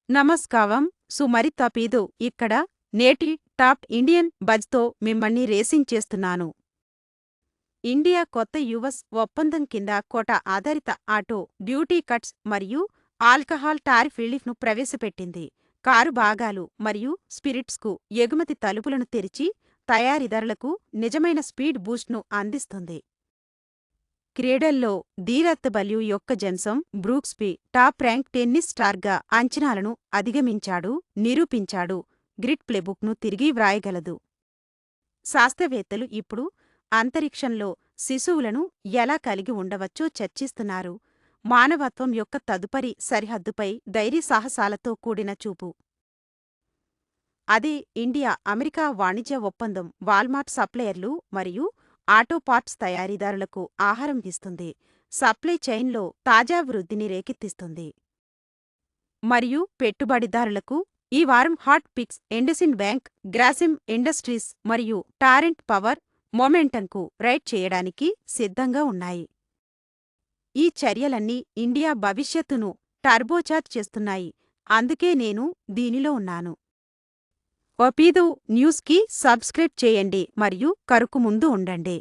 నమస్కారం సుమరితపీదు ఇక్కడ నేటి టాప్ ఇండియన్ బజ్తో మిమ్మల్ని రేసింగ్ చేస్తున్నాను. ఇండియా కొత్త యుఎస్ ఒప్పందం కింద కోట ఆధారిత ఆటో డ్యూటీ కట్స్ మరియు ఆల్కహాల్ టారిఫ్ రిలీఫ్ను ప్రవేశపెట్టింది. కారు భాగాలు మరియు స్పిరిట్స్కు ఎగుమతి తలుపులను తెరిచి తయారీదారులకు నిజమైన స్పీడ్ బూస్ట్ను అందిస్తుంది. క్రీడల్లో ధీరత్ బల్యూ యొక్క జెన్సన్ బ్రూక్స్బీ టాప్ ర్యాంక్ టెన్నిస్ స్టార్గా అంచనాలను అధిగమించాడు, నిరూపించాడు. గ్రిడ్ ప్లేబుక్ను తిరిగి వ్రాయగలదు. శాస్త్రవేత్తలు ఇప్పుడు అంతరిక్షంలో శిశువులను ఎలా కలిగి ఉండవచ్చో చర్చిస్తున్నారు. మానవత్వం యొక్క తదుపరి సరిహద్దుపై ధైర్యసాహసాలతో కూడిన చూపు. అదే ఇండియా అమెరికా వాణిజ్య ఒప్పందం వాల్మార్ట్ సప్లయర్లు మరియు ఆటో పార్ట్స్ తయారీదారులకు ఆహారం ఇస్తుంది, సప్లై చైన్లో తాజా వృద్ధిని రేకెత్తిస్తుంది. మరియు పెట్టుబడిదారులకు ఈ వారం hot picks IndusInd bank, Grasim industries మరియు టారెంట్ పవర్ మొమెంటంకు రైడ్ చేయడానికి సిద్ధంగా ఉన్నాయి. ఈ చర్యలన్నీ ఇండియా భవిష్యత్తును టర్బోచార్జ్ చేస్తున్నాయి, అందుకే నేను దీనిలో ఉన్నాను. ఒపీదు న్యూస్కి సబ్స్క్రైబ్ చేయండి మరియు కరుకు ముందు ఉండండి.